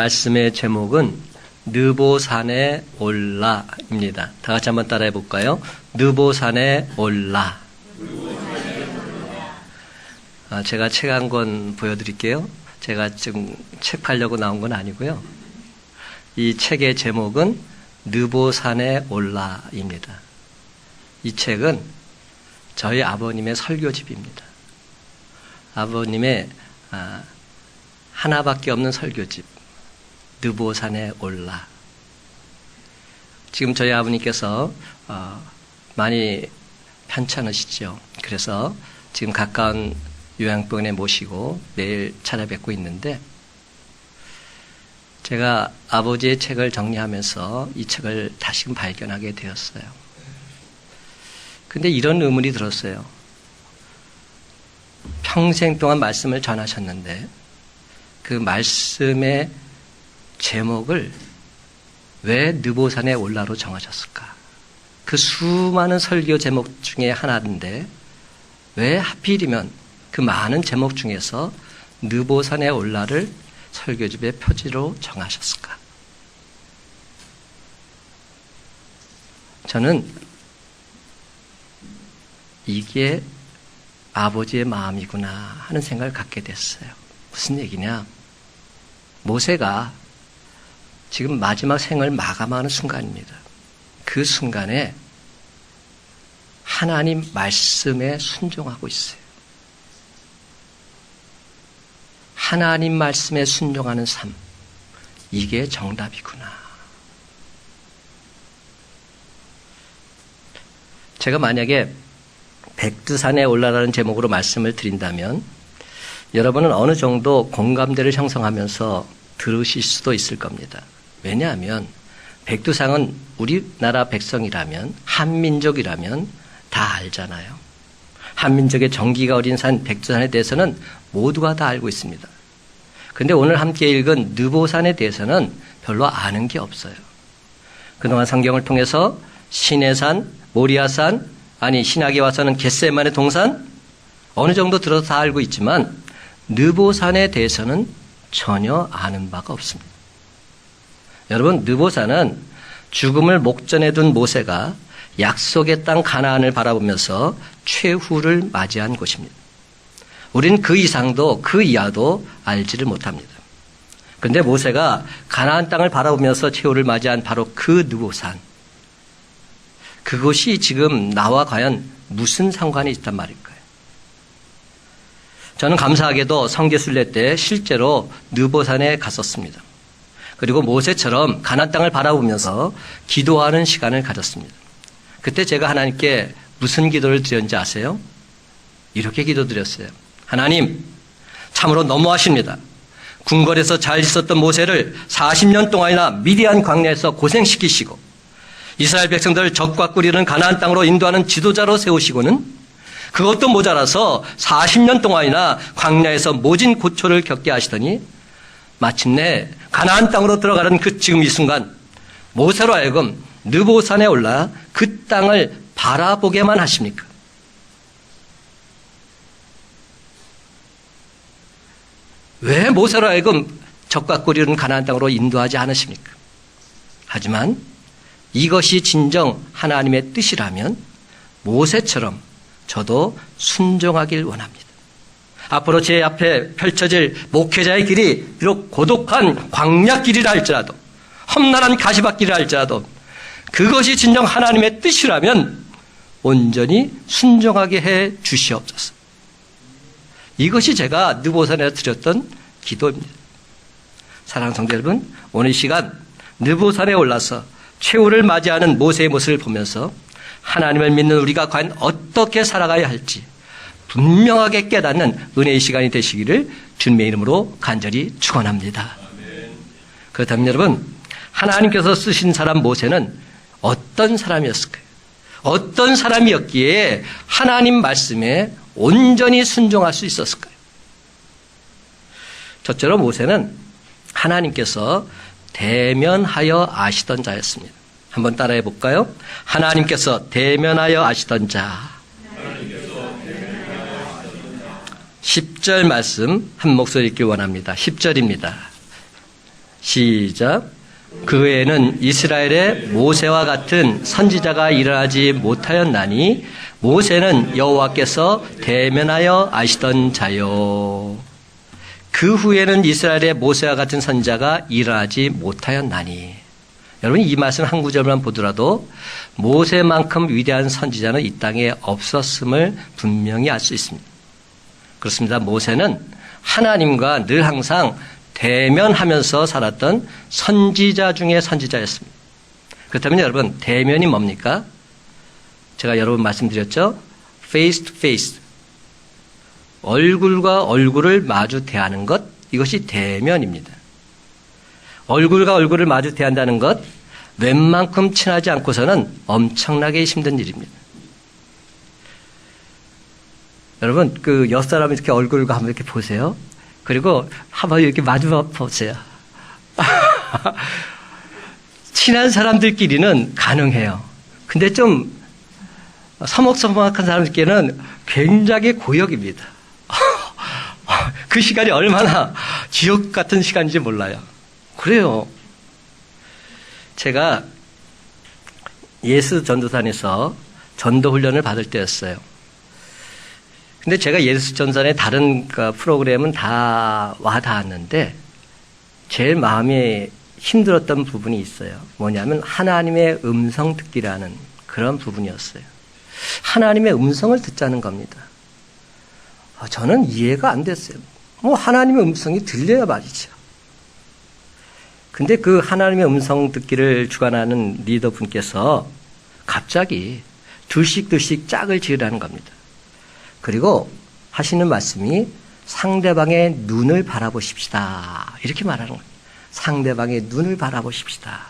말씀의 제목은 느보산에 올라입니다. 다 같이 한번 따라해 볼까요? 느보산에 올라. 제가 책 한 권 보여드릴게요. 제가 지금 책 팔려고 나온 건 아니고요. 이 책의 제목은 느보산에 올라입니다. 이 책은 저희 아버님의 설교집입니다. 아버님의 하나밖에 없는 설교집, 느보산에 올라. 지금 저희 아버님께서 많이 편찮으시죠. 그래서 지금 가까운 요양병원에 모시고 내일 찾아뵙고 있는데, 제가 아버지의 책을 정리하면서 이 책을 다시금 발견하게 되었어요. 근데 이런 의문이 들었어요. 평생 동안 말씀을 전하셨는데 그 말씀의 제목을 왜 느보산에 올라로 정하셨을까? 그 수많은 설교 제목 중에 하나인데 왜 하필이면 그 많은 제목 중에서 느보산에 올라를 설교집의 표지로 정하셨을까? 저는 이게 아버지의 마음이구나 하는 생각을 갖게 됐어요. 무슨 얘기냐? 모세가 지금 마지막 생을 마감하는 순간입니다. 그 순간에 하나님 말씀에 순종하고 있어요. 하나님 말씀에 순종하는 삶, 이게 정답이구나. 제가 만약에 백두산에 올라라는 제목으로 말씀을 드린다면 여러분은 어느 정도 공감대를 형성하면서 들으실 수도 있을 겁니다. 왜냐하면 백두산은 우리나라 백성이라면, 한민족이라면 다 알잖아요. 한민족의 정기가 어린 산 백두산에 대해서는 모두가 다 알고 있습니다. 그런데 오늘 함께 읽은 느보산에 대해서는 별로 아는 게 없어요. 그동안 성경을 통해서 시내산, 모리아산, 신약에 와서는 겟세마네 동산, 어느 정도 들어서 다 알고 있지만 느보산에 대해서는 전혀 아는 바가 없습니다. 여러분, 느보산은 죽음을 목전에 둔 모세가 약속의 땅 가나안을 바라보면서 최후를 맞이한 곳입니다. 우리는 그 이상도 그 이하도 알지를 못합니다. 그런데 모세가 가나안 땅을 바라보면서 최후를 맞이한 바로 그 느보산, 그것이 지금 나와 과연 무슨 상관이 있단 말일까요? 저는 감사하게도 성교순례 때 실제로 느보산에 갔었습니다. 그리고 모세처럼 가나안 땅을 바라보면서 기도하는 시간을 가졌습니다. 그때 제가 하나님께 무슨 기도를 드렸는지 아세요? 이렇게 기도드렸어요. 하나님, 참으로 너무하십니다. 궁궐에서 잘 있었던 모세를 40년 동안이나 미디안 광야에서 고생시키시고 이스라엘 백성들을 적과 꿀이는 가나안 땅으로 인도하는 지도자로 세우시고는 그것도 모자라서 40년 동안이나 광야에서 모진 고초를 겪게 하시더니 마침내 가나안 땅으로 들어가는 지금 이 순간 모세로 하여금 느보산에 올라 그 땅을 바라보게만 하십니까? 왜 모세로 하여금 적과 꿀이는 가나안 땅으로 인도하지 않으십니까? 하지만 이것이 진정 하나님의 뜻이라면 모세처럼 저도 순종하길 원합니다. 앞으로 제 앞에 펼쳐질 목회자의 길이 비록 고독한 광야길이라 할지라도, 험난한 가시밭길이라 할지라도 그것이 진정 하나님의 뜻이라면 온전히 순종하게 해 주시옵소서. 이것이 제가 느보산에서 드렸던 기도입니다. 사랑하는 성도 여러분, 오늘 이 시간 느보산에 올라서 최후를 맞이하는 모세의 모습을 보면서 하나님을 믿는 우리가 과연 어떻게 살아가야 할지 분명하게 깨닫는 은혜의 시간이 되시기를 주님의 이름으로 간절히 축원합니다. 그렇다면 여러분, 하나님께서 쓰신 사람 모세는 어떤 사람이었을까요? 어떤 사람이었기에 하나님 말씀에 온전히 순종할 수 있었을까요? 첫째로 모세는 하나님께서 대면하여 아시던 자였습니다. 한번 따라해 볼까요? 하나님께서 대면하여 아시던 자. 10절 말씀 한 목소리 읽기 원합니다. 10절입니다. 시작. 그 외에는 이스라엘의 모세와 같은 선지자가 일어나지 못하였나니 모세는 여호와께서 대면하여 아시던 자요. 그 후에는 이스라엘의 모세와 같은 선지자가 일어나지 못하였나니. 여러분 이 말씀 한 구절만 보더라도 모세만큼 위대한 선지자는 이 땅에 없었음을 분명히 알 수 있습니다. 그렇습니다. 모세는 하나님과 늘 항상 대면하면서 살았던 선지자 중에 선지자였습니다. 그렇다면 여러분 대면이 뭡니까? 제가 여러분 말씀드렸죠. face to face. 얼굴과 얼굴을 마주 대하는 것, 이것이 대면입니다. 얼굴과 얼굴을 마주 대한다는 것, 웬만큼 친하지 않고서는 엄청나게 힘든 일입니다. 여러분, 그 옆 사람 이렇게 얼굴과 한번 이렇게 보세요. 그리고 한번 이렇게 마주 보세요. 친한 사람들끼리는 가능해요. 근데 좀 서먹서먹한 사람들끼리는 굉장히 고역입니다. 그 시간이 얼마나 지옥 같은 시간인지 몰라요. 그래요. 제가 예수 전도단에서 전도 훈련을 받을 때였어요. 근데 제가 예수 전도단의 다른 프로그램은 다 와닿았는데 제일 마음이 힘들었던 부분이 있어요. 뭐냐면 하나님의 음성 듣기라는 그런 부분이었어요. 하나님의 음성을 듣자는 겁니다. 저는 이해가 안 됐어요. 뭐 하나님의 음성이 들려야 말이죠. 근데 그 하나님의 음성 듣기를 주관하는 리더분께서 갑자기 둘씩 짝을 지으라는 겁니다. 그리고 하시는 말씀이 상대방의 눈을 바라보십시다. 이렇게 말하는 거예요. 상대방의 눈을 바라보십시다.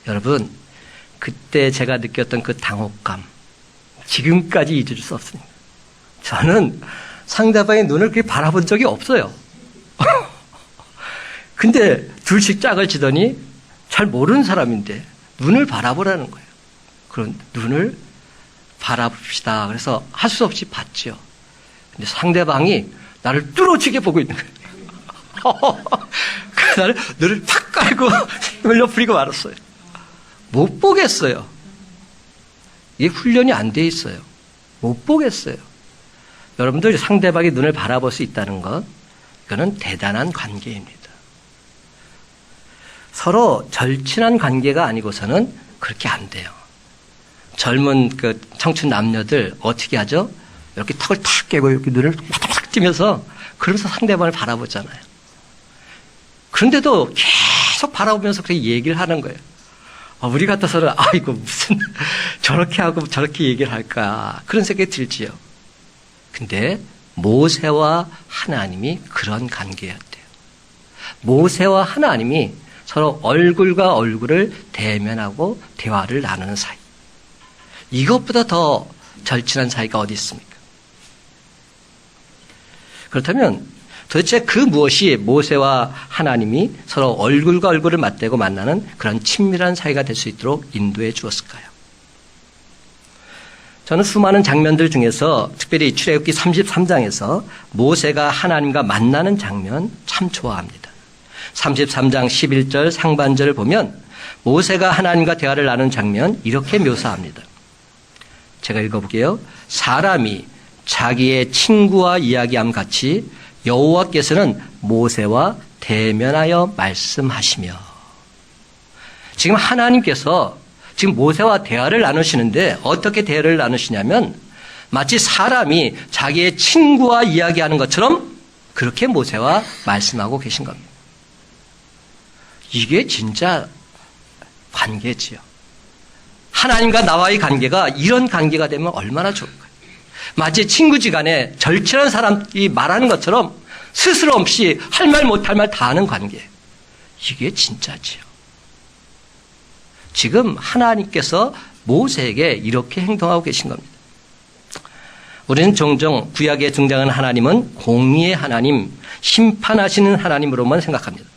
여러분, 그때 제가 느꼈던 그 당혹감, 지금까지 잊을 수 없습니다. 저는 상대방의 눈을 그렇게 바라본 적이 없어요. 근데 둘씩 짝을 지더니 잘 모르는 사람인데 눈을 바라보라는 거예요. 그런 눈을 바라봅시다. 그래서 할 수 없이 봤죠. 근데 상대방이 나를 뚫어지게 보고 있는 거예요. 나를 눈을 팍 깔고 흘려 뿌리고 말았어요. 못 보겠어요. 이게 훈련이 안 돼 있어요. 못 보겠어요. 여러분들 상대방이 눈을 바라볼 수 있다는 것, 이거는 대단한 관계입니다. 서로 절친한 관계가 아니고서는 그렇게 안 돼요. 젊은 그 청춘 남녀들 어떻게 하죠? 이렇게 턱을 탁 깨고 이렇게 눈을 탁 뜨면서 그러면서 상대방을 바라보잖아요. 그런데도 계속 바라보면서 그렇게 얘기를 하는 거예요. 우리 같아서는 이거 무슨 저렇게 하고 저렇게 얘기를 할까 그런 생각이 들지요. 근데 모세와 하나님이 그런 관계였대요. 모세와 하나님이 서로 얼굴과 얼굴을 대면하고 대화를 나누는 사이. 이것보다 더 절친한 사이가 어디 있습니까? 그렇다면 도대체 그 무엇이 모세와 하나님이 서로 얼굴과 얼굴을 맞대고 만나는 그런 친밀한 사이가 될 수 있도록 인도해 주었을까요? 저는 수많은 장면들 중에서 특별히 출애굽기 33장에서 모세가 하나님과 만나는 장면 참 좋아합니다. 33장 11절 상반절을 보면 모세가 하나님과 대화를 나누는 장면 이렇게 묘사합니다. 제가 읽어볼게요. 사람이 자기의 친구와 이야기함 같이 여호와께서는 모세와 대면하여 말씀하시며. 지금 하나님께서 지금 모세와 대화를 나누시는데 어떻게 대화를 나누시냐면 마치 사람이 자기의 친구와 이야기하는 것처럼 그렇게 모세와 말씀하고 계신 겁니다. 이게 진짜 관계지요. 하나님과 나와의 관계가 이런 관계가 되면 얼마나 좋을까요? 마치 친구지간에 절친한 사람이 말하는 것처럼 스스럼 없이 할 말 못할 말 다 하는 관계. 이게 진짜지요. 지금 하나님께서 모세에게 이렇게 행동하고 계신 겁니다. 우리는 종종 구약에 등장하는 하나님은 공의의 하나님, 심판하시는 하나님으로만 생각합니다.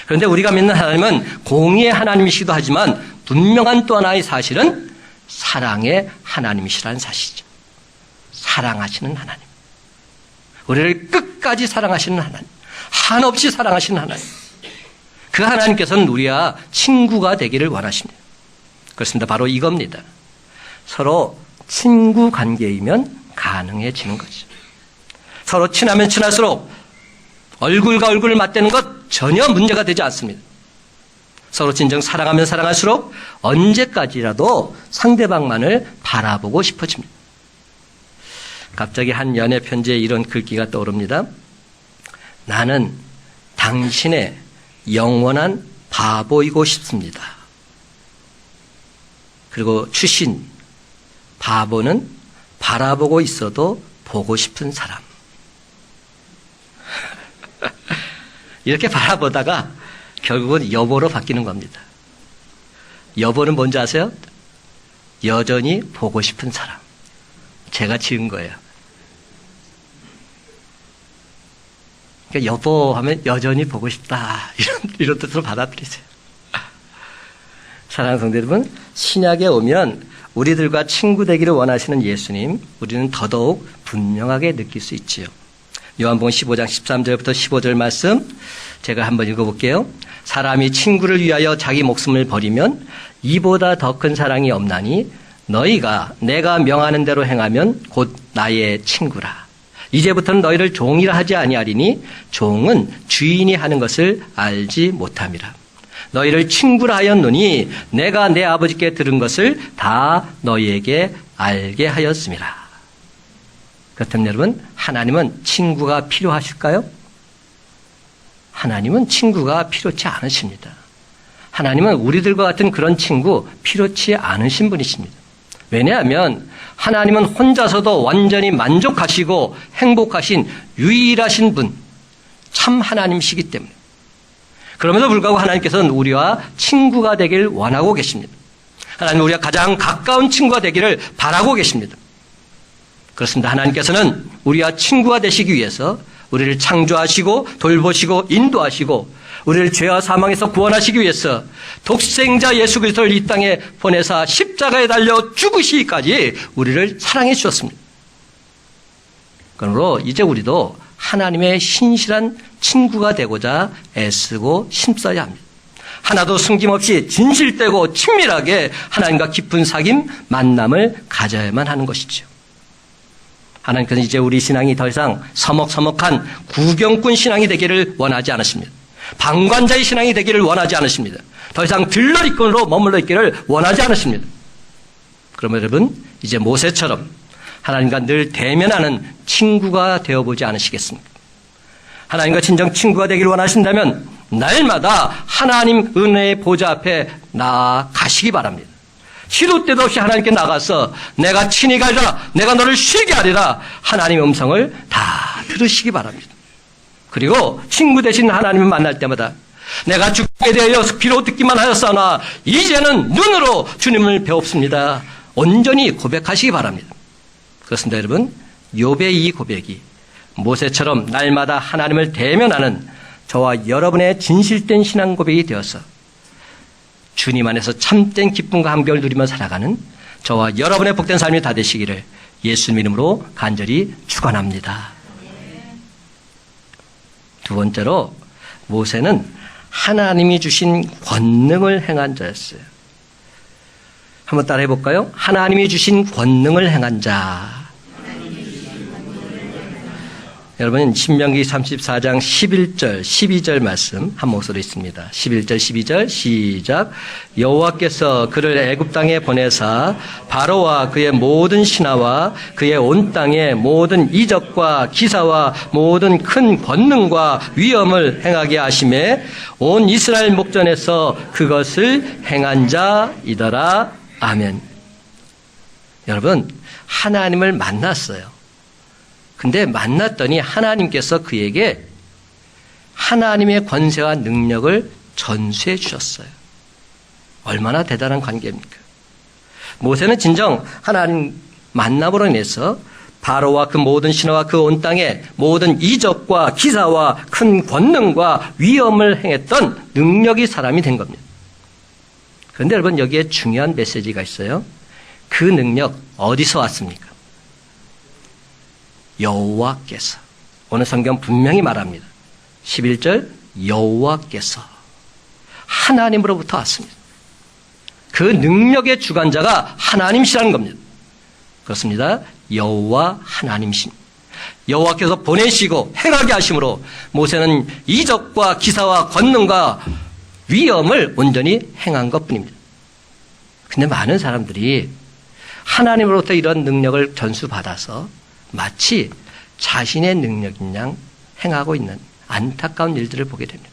그런데 우리가 믿는 하나님은 공의의 하나님이시기도 하지만 분명한 또 하나의 사실은 사랑의 하나님이시라는 사실이죠. 사랑하시는 하나님. 우리를 끝까지 사랑하시는 하나님. 한없이 사랑하시는 하나님. 그 하나님께서는 우리와 친구가 되기를 원하십니다. 그렇습니다. 바로 이겁니다. 서로 친구 관계이면 가능해지는 거죠. 서로 친하면 친할수록 얼굴과 얼굴을 맞대는 것 전혀 문제가 되지 않습니다. 서로 진정 사랑하면 사랑할수록 언제까지라도 상대방만을 바라보고 싶어집니다. 갑자기 한 연애 편지에 이런 글귀가 떠오릅니다. 나는 당신의 영원한 바보이고 싶습니다. 그리고 추신, 바보는 바라보고 있어도 보고 싶은 사람. 이렇게 바라보다가 결국은 여보로 바뀌는 겁니다. 여보는 뭔지 아세요? 여전히 보고 싶은 사람. 제가 지은 거예요. 그러니까 여보 하면 여전히 보고 싶다. 이런 뜻으로 받아들이세요. 사랑하는 성도 여러분, 신약에 오면 우리들과 친구 되기를 원하시는 예수님, 우리는 더더욱 분명하게 느낄 수 있지요. 요한복음 15장 13절부터 15절 말씀 제가 한번 읽어볼게요. 사람이 친구를 위하여 자기 목숨을 버리면 이보다 더 큰 사랑이 없나니 너희가 내가 명하는 대로 행하면 곧 나의 친구라. 이제부터는 너희를 종이라 하지 아니하리니 종은 주인이 하는 것을 알지 못함이라. 너희를 친구라 하였노니 내가 내 아버지께 들은 것을 다 너희에게 알게 하였음이라. 그렇다면 여러분, 하나님은 친구가 필요하실까요? 하나님은 친구가 필요치 않으십니다. 하나님은 우리들과 같은 그런 친구 필요치 않으신 분이십니다. 왜냐하면 하나님은 혼자서도 완전히 만족하시고 행복하신 유일하신 분, 참 하나님이시기 때문에. 그럼에도 불구하고 하나님께서는 우리와 친구가 되길 원하고 계십니다. 하나님은 우리가 가장 가까운 친구가 되기를 바라고 계십니다. 그렇습니다. 하나님께서는 우리와 친구가 되시기 위해서 우리를 창조하시고 돌보시고 인도하시고 우리를 죄와 사망에서 구원하시기 위해서 독생자 예수 그리스도를 이 땅에 보내사 십자가에 달려 죽으시기까지 우리를 사랑해 주셨습니다. 그러므로 이제 우리도 하나님의 신실한 친구가 되고자 애쓰고 힘써야 합니다. 하나도 숨김없이 진실되고 친밀하게 하나님과 깊은 사귐, 만남을 가져야만 하는 것이죠. 하나님께서는 이제 우리 신앙이 더 이상 서먹서먹한 구경꾼 신앙이 되기를 원하지 않으십니다. 방관자의 신앙이 되기를 원하지 않으십니다. 더 이상 들러리꾼으로 머물러 있기를 원하지 않으십니다. 그러면 여러분, 이제 모세처럼 하나님과 늘 대면하는 친구가 되어보지 않으시겠습니까? 하나님과 진정 친구가 되기를 원하신다면 날마다 하나님 은혜의 보좌 앞에 나아가시기 바랍니다. 시도 때도 없이 하나님께 나가서 내가 친히 가리라, 내가 너를 쉬게 하리라, 하나님의 음성을 다 들으시기 바랍니다. 그리고 친구 되신 하나님을 만날 때마다 내가 죽게 되어 귀로 듣기만 하였사나 이제는 눈으로 주님을 배웁습니다. 온전히 고백하시기 바랍니다. 그렇습니다, 여러분. 욥의 이 고백이 모세처럼 날마다 하나님을 대면하는 저와 여러분의 진실된 신앙 고백이 되어서 주님 안에서 참된 기쁨과 감격을 누리며 살아가는 저와 여러분의 복된 삶이 다 되시기를 예수님 이름으로 간절히 축원합니다. 두 번째로 모세는 하나님이 주신 권능을 행한 자였어요. 한번 따라해 볼까요? 하나님이 주신 권능을 행한 자. 여러분, 신명기 34장 11절, 12절 말씀 한 목소리 있습니다. 11절, 12절 시작. 여호와께서 그를 애굽 땅에 보내사 바로와 그의 모든 신하와 그의 온 땅의 모든 이적과 기사와 모든 큰 권능과 위엄을 행하게 하심에 온 이스라엘 목전에서 그것을 행한 자이더라. 아멘. 여러분, 하나님을 만났어요. 근데 만났더니 하나님께서 그에게 하나님의 권세와 능력을 전수해 주셨어요. 얼마나 대단한 관계입니까? 모세는 진정 하나님 만남으로 인해서 바로와 그 모든 신하와 그 온 땅에 모든 이적과 기사와 큰 권능과 위엄을 행했던 능력이 사람이 된 겁니다. 그런데 여러분, 여기에 중요한 메시지가 있어요. 그 능력 어디서 왔습니까? 여호와께서. 오늘 성경 분명히 말합니다. 11절 여호와께서. 하나님으로부터 왔습니다. 그 능력의 주관자가 하나님이시라는 겁니다. 그렇습니다. 여호와 하나님이십니다. 여호와께서 보내시고 행하게 하심으로 모세는 이적과 기사와 권능과 위엄을 온전히 행한 것뿐입니다. 근데 많은 사람들이 하나님으로부터 이런 능력을 전수받아서 마치 자신의 능력인 양 행하고 있는 안타까운 일들을 보게 됩니다.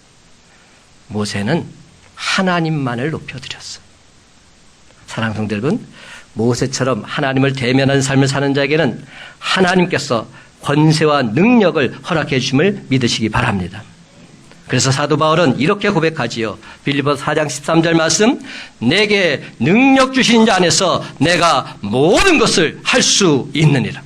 모세는 하나님만을 높여드렸어요. 사랑하는 성도 여러분, 모세처럼 하나님을 대면하는 삶을 사는 자에게는 하나님께서 권세와 능력을 허락해 주심을 믿으시기 바랍니다. 그래서 사도 바울은 이렇게 고백하지요. 빌립보서 4장 13절 말씀, 내게 능력 주신 자 안에서 내가 모든 것을 할 수 있느니라.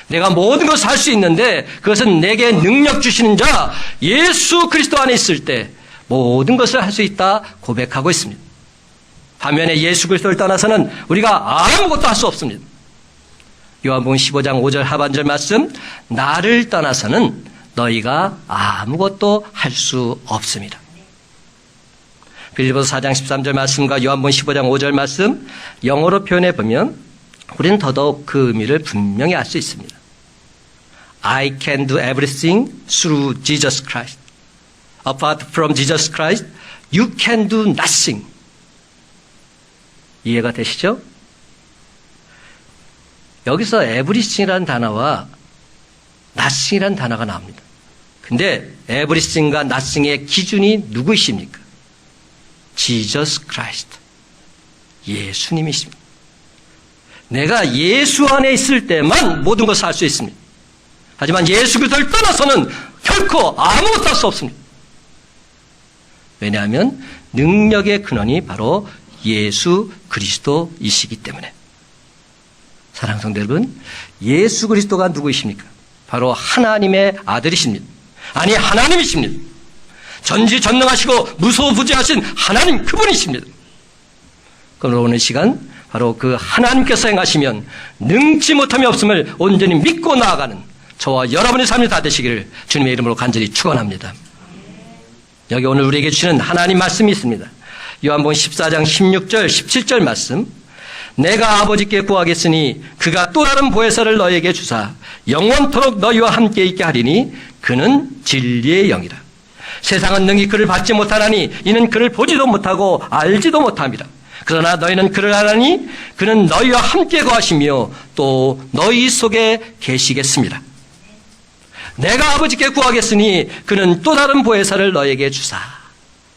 내가 모든 것을 할 수 있는데 그것은 내게 능력 주시는 자 예수 그리스도 안에 있을 때 모든 것을 할 수 있다 고백하고 있습니다. 반면에 예수 그리스도를 떠나서는 우리가 아무것도 할 수 없습니다. 요한복음 15장 5절 하반절 말씀, 나를 떠나서는 너희가 아무것도 할 수 없습니다. 빌립보서 4장 13절 말씀과 요한복음 15장 5절 말씀 영어로 표현해 보면 우리는 더더욱 그 의미를 분명히 알 수 있습니다. I can do everything through Jesus Christ. Apart from Jesus Christ, you can do nothing. 이해가 되시죠? 여기서 everything이라는 단어와 nothing이라는 단어가 나옵니다. 근데 everything과 nothing의 기준이 누구이십니까? Jesus Christ. 예수님이십니다. 내가 예수 안에 있을 때만 모든 것을 할 수 있습니다. 하지만 예수 그리스도를 떠나서는 결코 아무것도 할 수 없습니다. 왜냐하면 능력의 근원이 바로 예수 그리스도이시기 때문에. 사랑하는 성도 여러분, 예수 그리스도가 누구이십니까? 바로 하나님의 아들이십니다. 아니, 하나님이십니다. 전지전능하시고 무소부재하신 하나님 그분이십니다. 그럼 오늘 시간 바로 그 하나님께서 행하시면 능치 못함이 없음을 온전히 믿고 나아가는 저와 여러분의 삶이 다 되시기를 주님의 이름으로 간절히 축원합니다. 여기 오늘 우리에게 주시는 하나님 말씀이 있습니다. 요한복음 14장 16절 17절 말씀, 내가 아버지께 구하겠으니 그가 또 다른 보혜사를 너희에게 주사 영원토록 너희와 함께 있게 하리니 그는 진리의 영이라. 세상은 능히 그를 받지 못하나니 이는 그를 보지도 못하고 알지도 못함이라. 그러나 너희는 그를 아나니 그는 너희와 함께 거하시며 또 너희 속에 계시겠습니다. 내가 아버지께 구하겠으니 그는 또 다른 보혜사를 너희에게 주사.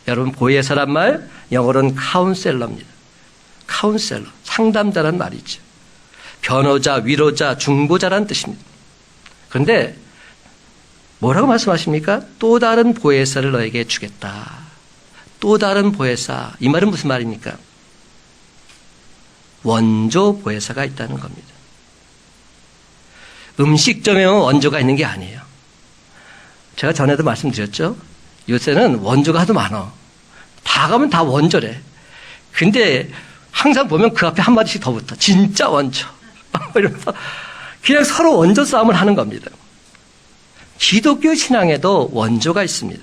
여러분, 보혜사란 말 영어로는 카운셀러입니다. 카운셀러, 상담자란 말이죠. 변호자, 위로자, 중보자란 뜻입니다. 그런데 뭐라고 말씀하십니까? 또 다른 보혜사를 너에게 주겠다. 또 다른 보혜사. 이 말은 무슨 말입니까? 원조 보혜사가 있다는 겁니다. 음식점에 원조가 있는 게 아니에요. 제가 전에도 말씀드렸죠. 요새는 원조가 하도 많아. 다 가면 다 원조래. 근데 항상 보면 그 앞에 한마디씩 더 붙어. 진짜 원조. 이러면서 그냥 서로 원조 싸움을 하는 겁니다. 기독교 신앙에도 원조가 있습니다.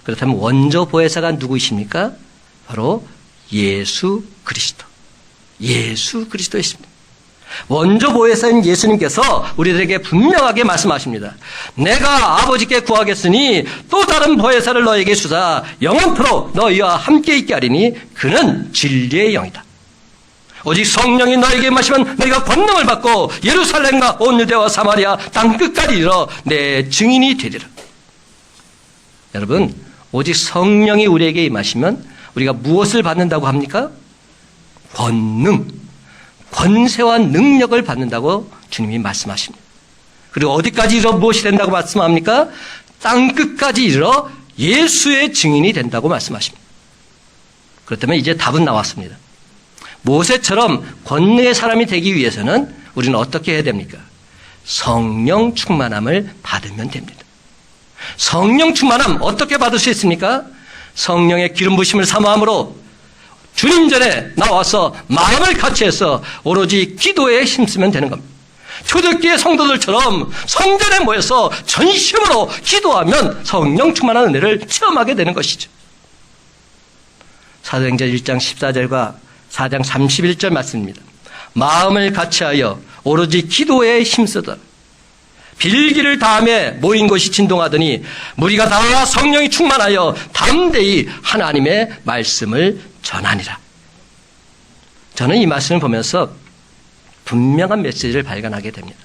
그렇다면 원조 보혜사가 누구이십니까? 바로 예수 그리스도. 예수 그리스도이십니다. 원조 보혜사인 예수님께서 우리들에게 분명하게 말씀하십니다. 내가 아버지께 구하겠으니 또 다른 보혜사를 너에게 주사 영원토록 너희와 함께 있게 하리니 그는 진리의 영이다. 오직 성령이 너에게 임하시면 너희가 권능을 받고 예루살렘과 온 유대와 사마리아 땅끝까지 이르러 내 증인이 되리라. 여러분, 오직 성령이 우리에게 임하시면 우리가 무엇을 받는다고 합니까? 권능, 권세와 능력을 받는다고 주님이 말씀하십니다. 그리고 어디까지 이르러 무엇이 된다고 말씀합니까? 땅끝까지 이르러 예수의 증인이 된다고 말씀하십니다. 그렇다면 이제 답은 나왔습니다. 모세처럼 권능의 사람이 되기 위해서는 우리는 어떻게 해야 됩니까? 성령 충만함을 받으면 됩니다. 성령 충만함 어떻게 받을 수 있습니까? 성령의 기름 부심을 사모함으로 주님 전에 나와서 마음을 같이해서 오로지 기도에 힘쓰면 되는 겁니다. 초대교회 성도들처럼 성전에 모여서 전심으로 기도하면 성령 충만한 은혜를 체험하게 되는 것이죠. 사도행전 1장 14절과 4장 31절 말씀입니다. 마음을 같이하여 오로지 기도에 힘쓰더라. 빌기를 다함에 모인 곳이 진동하더니 무리가 다 성령이 충만하여 담대히 하나님의 말씀을 전하니라. 저는 이 말씀을 보면서 분명한 메시지를 발견하게 됩니다.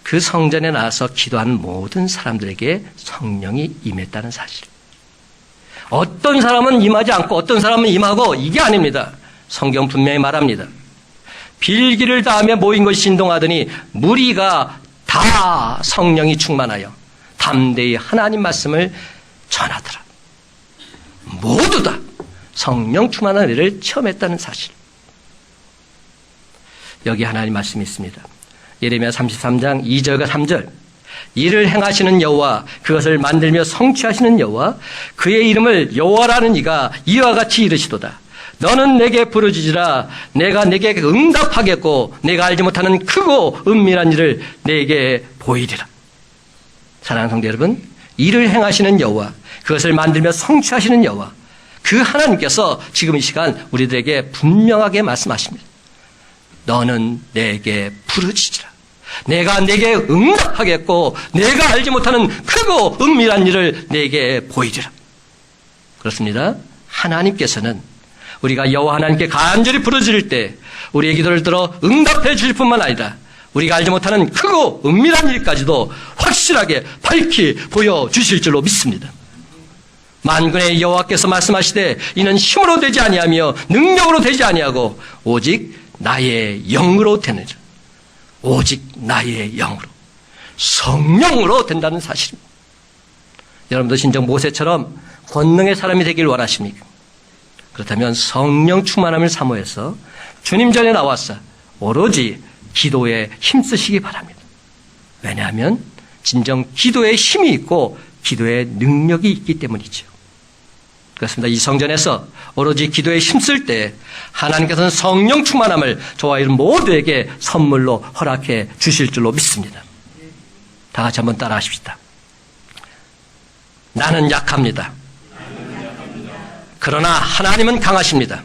그 성전에 나와서 기도하는 모든 사람들에게 성령이 임했다는 사실. 어떤 사람은 임하지 않고 어떤 사람은 임하고 이게 아닙니다. 성경 분명히 말합니다. 빌기를 다하며 모인 것이 진동하더니 무리가 다 성령이 충만하여 담대히 하나님 말씀을 전하더라. 모두 다 성령 충만한 은혜를 체험했다는 사실. 여기 하나님 말씀이 있습니다. 예레미야 33장 2절과 3절. 이를 행하시는 여호와, 그것을 만들며 성취하시는 여호와, 그의 이름을 여호와라는 이가 이와 같이 이르시도다. 너는 내게 부르짖으라. 내가 내게 응답하겠고 내가 알지 못하는 크고 은밀한 일을 내게 보이리라. 사랑하는 성도 여러분, 이를 행하시는 여호와, 그것을 만들며 성취하시는 여호와, 그 하나님께서 지금 이 시간 우리들에게 분명하게 말씀하십니다. 너는 내게 부르짖으라. 내가 내게 응답하겠고 내가 알지 못하는 크고 은밀한 일을 내게 보이리라. 그렇습니다. 하나님께서는 우리가 여호와 하나님께 간절히 부르짖을 때 우리의 기도를 들어 응답해 주실 뿐만 아니라 우리가 알지 못하는 크고 은밀한 일까지도 확실하게 밝히 보여주실 줄로 믿습니다. 만군의 여호와께서 말씀하시되 이는 힘으로 되지 아니하며 능력으로 되지 아니하고 오직 나의 영으로 되느니라. 오직 나의 영으로, 성령으로 된다는 사실입니다. 여러분도 진정 모세처럼 권능의 사람이 되길 원하십니까? 그렇다면 성령 충만함을 사모해서 주님 전에 나와서 오로지 기도에 힘쓰시기 바랍니다. 왜냐하면 진정 기도에 힘이 있고 기도에 능력이 있기 때문이죠. 그렇습니다. 이 성전에서 오로지 기도에 힘쓸 때 하나님께서는 성령 충만함을 저와 여러분 모두에게 선물로 허락해 주실 줄로 믿습니다. 다 같이 한번 따라 하십시다. 나는 약합니다. 그러나 하나님은 강하십니다.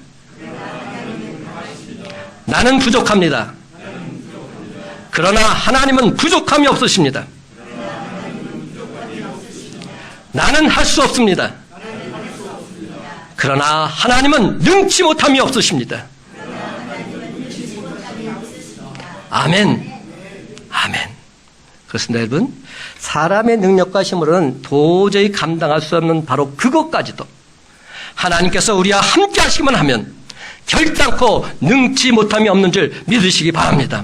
나는 부족합니다. 그러나 하나님은 부족함이 없으십니다. 나는 할 수 없습니다. 그러나 하나님은 능치 못함이 없으십니다. 아멘. 아멘. 그렇습니다, 여러분. 사람의 능력과 힘으로는 도저히 감당할 수 없는 바로 그것까지도 하나님께서 우리와 함께 하시기만 하면 결단코 능치 못함이 없는 줄 믿으시기 바랍니다.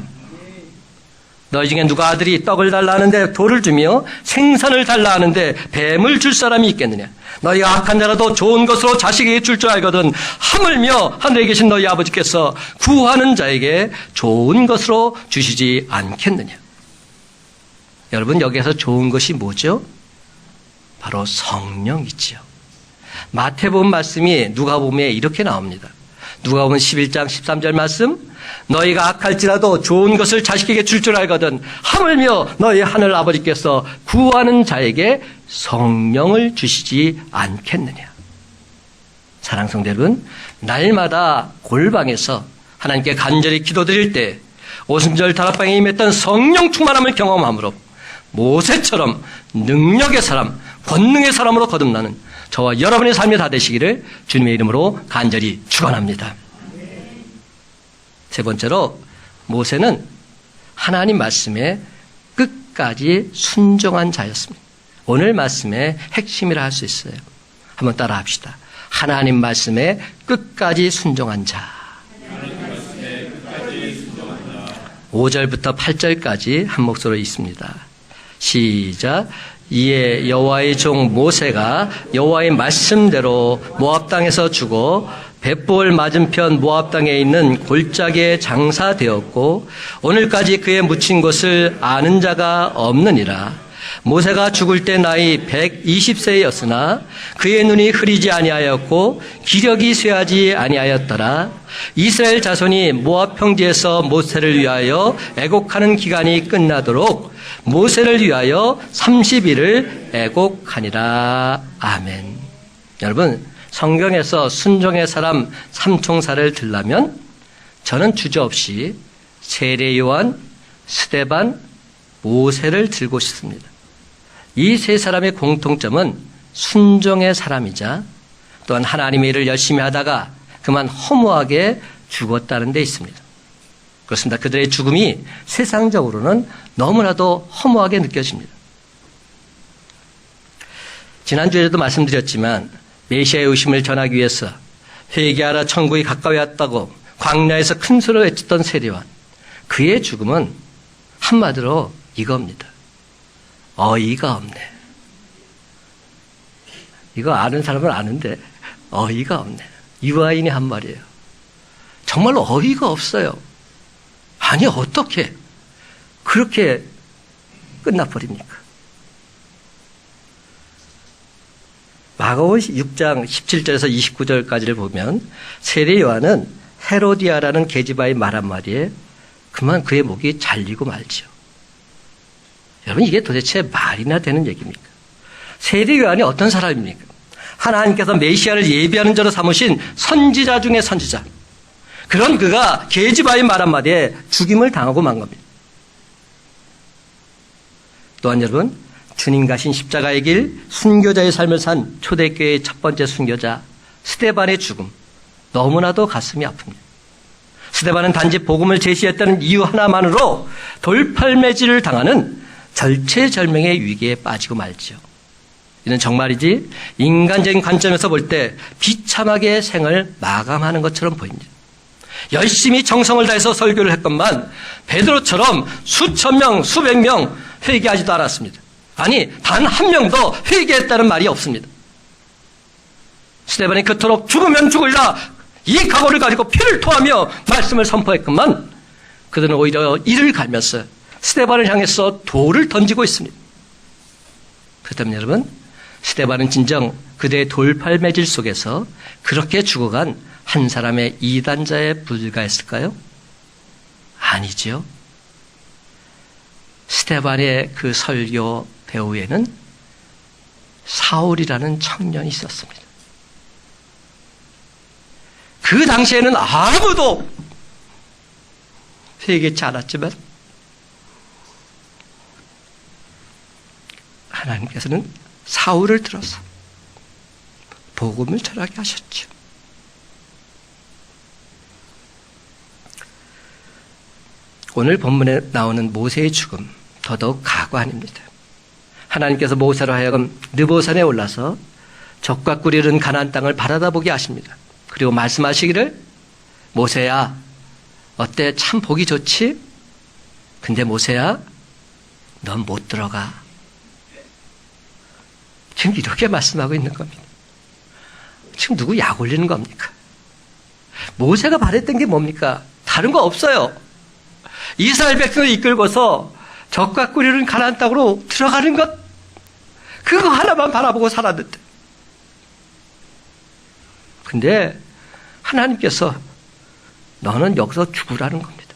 너희 중에 누가 아들이 떡을 달라 하는데 돌을 주며 생선을 달라 하는데 뱀을 줄 사람이 있겠느냐? 너희가 악한 자라도 좋은 것으로 자식에게 줄 줄 알거든 하물며 하늘에 계신 너희 아버지께서 구하는 자에게 좋은 것으로 주시지 않겠느냐? 여러분, 여기에서 좋은 것이 뭐죠? 바로 성령이지요. 마태복음 말씀이 누가복음에 이렇게 나옵니다. 누가복음 11장 13절 말씀, 너희가 악할지라도 좋은 것을 자식에게 줄 줄 알거든 하물며 너희 하늘 아버지께서 구하는 자에게 성령을 주시지 않겠느냐. 사랑하는 성도 여러분, 날마다 골방에서 하나님께 간절히 기도드릴 때 오순절 다락방에 임했던 성령 충만함을 경험함으로 모세처럼 능력의 사람, 권능의 사람으로 거듭나는 저와 여러분의 삶이 다 되시기를 주님의 이름으로 간절히 축원합니다. 세 번째로 모세는 하나님 말씀에 끝까지 순종한 자였습니다. 오늘 말씀의 핵심이라 할 수 있어요. 한번 따라 합시다. 하나님 말씀에 끝까지 순종한 자. 5절부터 8절까지 한 목소리로 있습니다. 시작. 이에 여호와의 종 모세가 여호와의 말씀대로 모압 땅에서 죽어 벳볼 맞은편 모압 땅에 있는 골짜기에 장사되었고 오늘까지 그의 묻힌 곳을 아는 자가 없느니라. 모세가 죽을 때 나이 120세였으나 그의 눈이 흐리지 아니하였고 기력이 쇠하지 아니하였더라. 이스라엘 자손이 모압 평지에서 모세를 위하여 애곡하는 기간이 끝나도록 모세를 위하여 30일을 애곡하니라. 아멘. 여러분, 성경에서 순종의 사람 삼총사를 들라면 저는 주저없이 세례 요한, 스데반, 모세를 들고 싶습니다. 이 세 사람의 공통점은 순종의 사람이자 또한 하나님의 일을 열심히 하다가 그만 허무하게 죽었다는 데 있습니다. 그렇습니다. 그들의 죽음이 세상적으로는 너무나도 허무하게 느껴집니다. 지난주에도 말씀드렸지만 메시아의 오심을 전하기 위해서 회개하라 천국이 가까이 왔다고 광야에서 큰 소리로 외쳤던 세례요한, 그의 죽음은 한마디로 이겁니다. 어이가 없네. 이거 아는 사람은 아는데 어이가 없네. 유아인이 한 말이에요. 정말로 어이가 없어요. 아니, 어떻게 그렇게 끝나버립니까? 마가복음 6장 17절에서 29절까지를 보면 세례 요한은 헤로디아라는 계집아의 말 한마디에 그만 그의 목이 잘리고 말지요. 여러분, 이게 도대체 말이나 되는 얘기입니까? 세례 요한이 어떤 사람입니까? 하나님께서 메시아를 예비하는 자로 삼으신 선지자 중에 선지자. 그런 그가 계집아의 말 한마디에 죽임을 당하고 만 겁니다. 또한 여러분, 주님 가신 십자가의 길, 순교자의 삶을 산 초대교회의 첫 번째 순교자 스데반의 죽음, 너무나도 가슴이 아픕니다. 스데반은 단지 복음을 제시했다는 이유 하나만으로 돌팔매질을 당하는 절체절명의 위기에 빠지고 말지요. 이는 정말이지 인간적인 관점에서 볼 때 비참하게 생을 마감하는 것처럼 보입니다. 열심히 정성을 다해서 설교를 했건만 베드로처럼 수천 명, 수백 명 회개하지도 않았습니다. 아니, 단 한 명도 회개했다는 말이 없습니다. 스데반이 그토록 죽으면 죽을라 이 각오를 가지고 피를 토하며 말씀을 선포했건만 그들은 오히려 이를 갈면서 스데반을 향해서 돌을 던지고 있습니다. 그렇다면 여러분, 스데반은 진정 그대의 돌팔매질 속에서 그렇게 죽어간 한 사람의 이단자에 불과했을까요? 아니지요. 스데반의 그 설교 배후에는 사울이라는 청년이 있었습니다. 그 당시에는 아무도 회개치 않았지만 하나님께서는 사울을 들어서 복음을 전하게 하셨죠. 오늘 본문에 나오는 모세의 죽음, 더더욱 가관입니다. 하나님께서 모세로 하여금 느보산에 올라서 적과 꿀이른 가나안 땅을 바라다보게 하십니다. 그리고 말씀하시기를, 모세야, 어때? 참 보기 좋지? 근데 모세야, 넌 못 들어가. 지금 이렇게 말씀하고 있는 겁니다. 지금 누구 약 올리는 겁니까? 모세가 바랬던 게 뭡니까? 다른 거 없어요. 이스라엘 백성을 이끌고서 적과 꿀이른 가나안 땅으로 들어가는 것, 그거 하나만 바라보고 살았는데. 근데 하나님께서 너는 여기서 죽으라는 겁니다.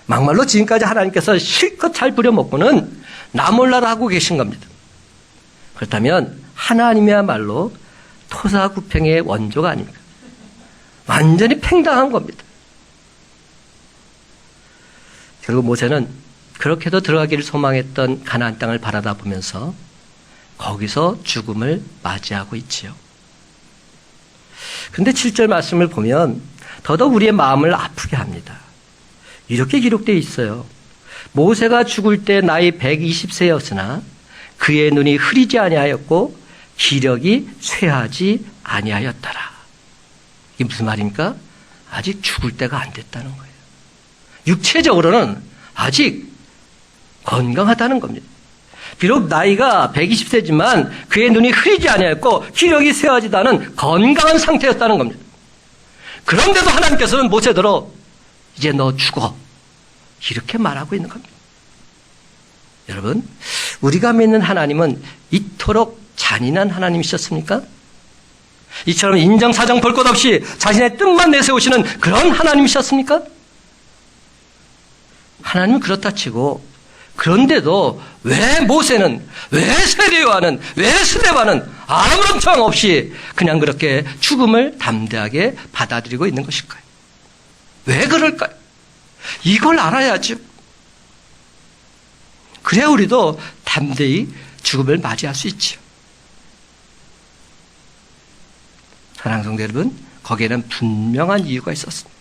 막말로 지금까지 하나님께서 실컷 잘 부려먹고는 나 몰라라 하고 계신 겁니다. 그렇다면 하나님이야말로 토사구팽의 원조가 아닙니까? 완전히 팽당한 겁니다. 결국 모세는 그렇게도 들어가기를 소망했던 가나안 땅을 바라다 보면서 거기서 죽음을 맞이하고 있지요. 그런데 7절 말씀을 보면 더더욱 우리의 마음을 아프게 합니다. 이렇게 기록되어 있어요. 모세가 죽을 때 나이 120세였으나 그의 눈이 흐리지 아니하였고 기력이 쇠하지 아니하였더라. 이게 무슨 말입니까? 아직 죽을 때가 안 됐다는 거예요. 육체적으로는 아직 건강하다는 겁니다. 비록 나이가 120세지만 그의 눈이 흐리지 아니하였고 기력이 쇠하지도 않은 건강한 상태였다는 겁니다. 그런데도 하나님께서는 모세더러 이제 너 죽어, 이렇게 말하고 있는 겁니다. 여러분, 우리가 믿는 하나님은 이토록 잔인한 하나님이셨습니까? 이처럼 인정사정 볼 것 없이 자신의 뜻만 내세우시는 그런 하나님이셨습니까? 하나님은 그렇다 치고 그런데도 왜 모세는, 왜 세례요한은, 왜 스데반은 아무런 저항 없이 그냥 그렇게 죽음을 담대하게 받아들이고 있는 것일까요? 왜 그럴까요? 이걸 알아야죠. 그래야 우리도 담대히 죽음을 맞이할 수 있죠. 사랑하는 성도 여러분, 거기에는 분명한 이유가 있었습니다.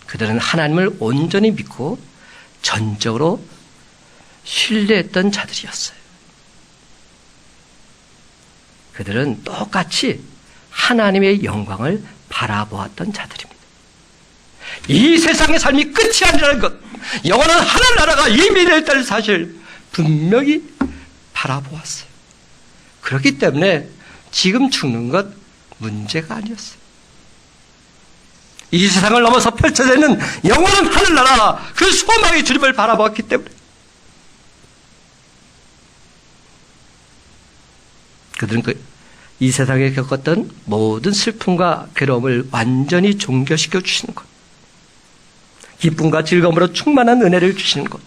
그들은 하나님을 온전히 믿고 전적으로 신뢰했던 자들이었어요. 그들은 똑같이 하나님의 영광을 바라보았던 자들입니다. 이 세상의 삶이 끝이 아니라는 것, 영원한 하늘나라가 이미 됐다는 사실 분명히 바라보았어요. 그렇기 때문에 지금 죽는 것 문제가 아니었어요. 이 세상을 넘어서 펼쳐져 있는 영원한 하늘나라, 그 소망의 주님을 바라보았기 때문에 그들은 이 세상에 겪었던 모든 슬픔과 괴로움을 완전히 종결시켜 주시는 것, 기쁨과 즐거움으로 충만한 은혜를 주시는 것,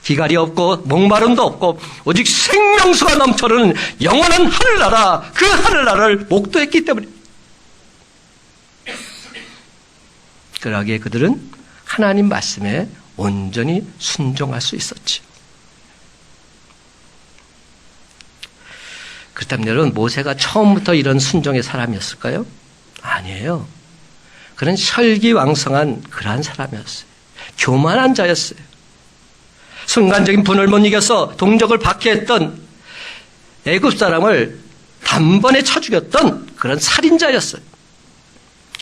기갈이 없고 목마름도 없고 오직 생명수가 넘쳐흐르는 영원한 하늘나라, 그 하늘나라를 목도했기 때문에 그러기에 그들은 하나님 말씀에 온전히 순종할 수 있었지. 그렇다면 여러분, 모세가 처음부터 이런 순종의 사람이었을까요? 아니에요. 그는 혈기왕성한 그러한 사람이었어요. 교만한 자였어요. 순간적인 분을 못 이겨서 동족을 박해했던 애굽 사람을 단번에 쳐 죽였던 그런 살인자였어요.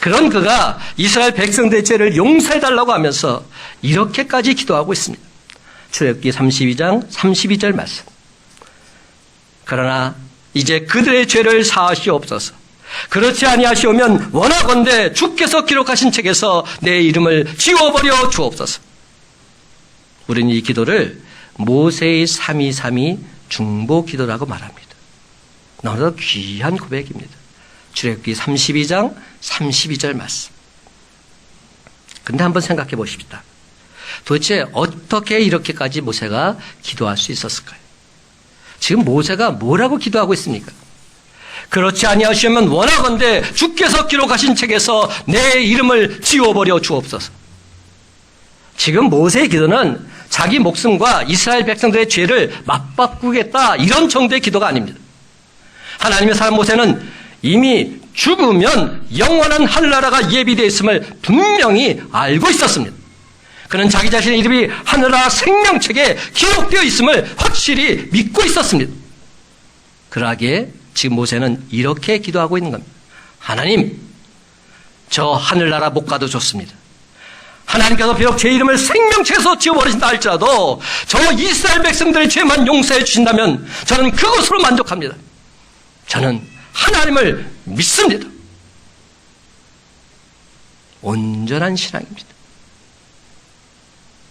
그런 그가 이스라엘 백성들의 죄를 용서해달라고 하면서 이렇게까지 기도하고 있습니다. 출애굽기 32장 32절 말씀. 그러나 이제 그들의 죄를 사하시옵소서. 그렇지 아니하시오면 원하건대 주께서 기록하신 책에서 내 이름을 지워버려 주옵소서. 우리는 이 기도를 모세의 3.2.3.2 중보 기도라고 말합니다. 너무나 귀한 고백입니다. 출애굽기 32장 32절 말씀. 근데 한번 생각해 보십시다. 도대체 어떻게 이렇게까지 모세가 기도할 수 있었을까요? 지금 모세가 뭐라고 기도하고 있습니까? 그렇지 아니하시면 원하건대 주께서 기록하신 책에서 내 이름을 지워버려 주옵소서. 지금 모세의 기도는 자기 목숨과 이스라엘 백성들의 죄를 맞바꾸겠다, 이런 정도의 기도가 아닙니다. 하나님의 사람 모세는 이미 죽으면 영원한 하늘나라가 예비되어 있음을 분명히 알고 있었습니다. 그는 자기 자신의 이름이 하늘나라 생명책에 기록되어 있음을 확실히 믿고 있었습니다. 그러기에 지금 모세는 이렇게 기도하고 있는 겁니다. 하나님, 저 하늘나라 못 가도 좋습니다. 하나님께서 비록 제 이름을 생명책에서 지워버리신다 할지라도 저 이스라엘 백성들의 죄만 용서해 주신다면 저는 그것으로 만족합니다. 저는 하나님을 믿습니다. 온전한 신앙입니다.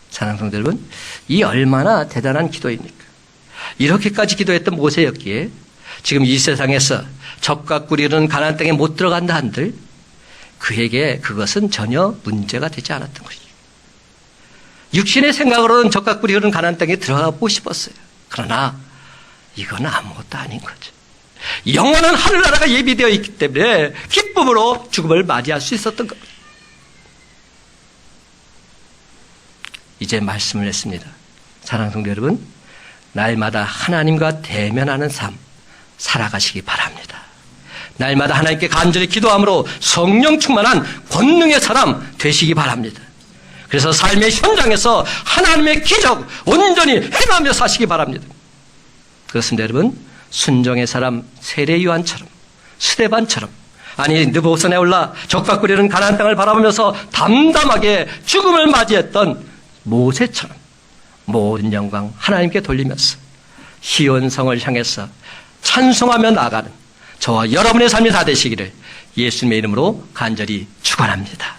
사랑하는 성도 여러분, 이 얼마나 대단한 기도입니까? 이렇게까지 기도했던 모세였기에 지금 이 세상에서 적과 꿀이는 가나안 땅에 못 들어간다 한들 그에게 그것은 전혀 문제가 되지 않았던 것이죠. 육신의 생각으로는 적과 꿀이 흐르는 가나안 땅에 들어가고 싶었어요. 그러나 이건 아무것도 아닌 거죠. 영원한 하늘나라가 예비되어 있기 때문에 기쁨으로 죽음을 맞이할 수 있었던 겁니다. 이제 말씀을 했습니다. 사랑하는 성도 여러분, 날마다 하나님과 대면하는 삶 살아가시기 바랍니다. 날마다 하나님께 간절히 기도함으로 성령 충만한 권능의 사람 되시기 바랍니다. 그래서 삶의 현장에서 하나님의 기적 온전히 행하며 사시기 바랍니다. 그렇습니다. 여러분, 순종의 사람 세례 요한처럼, 스데반처럼, 아니 느보산에 올라 적과 꿀이는 가나안 땅을 바라보면서 담담하게 죽음을 맞이했던 모세처럼 모든 영광 하나님께 돌리면서 시온성을 향해서 찬송하며 나아가는 저와 여러분의 삶이 다 되시기를 예수님의 이름으로 간절히 축원합니다.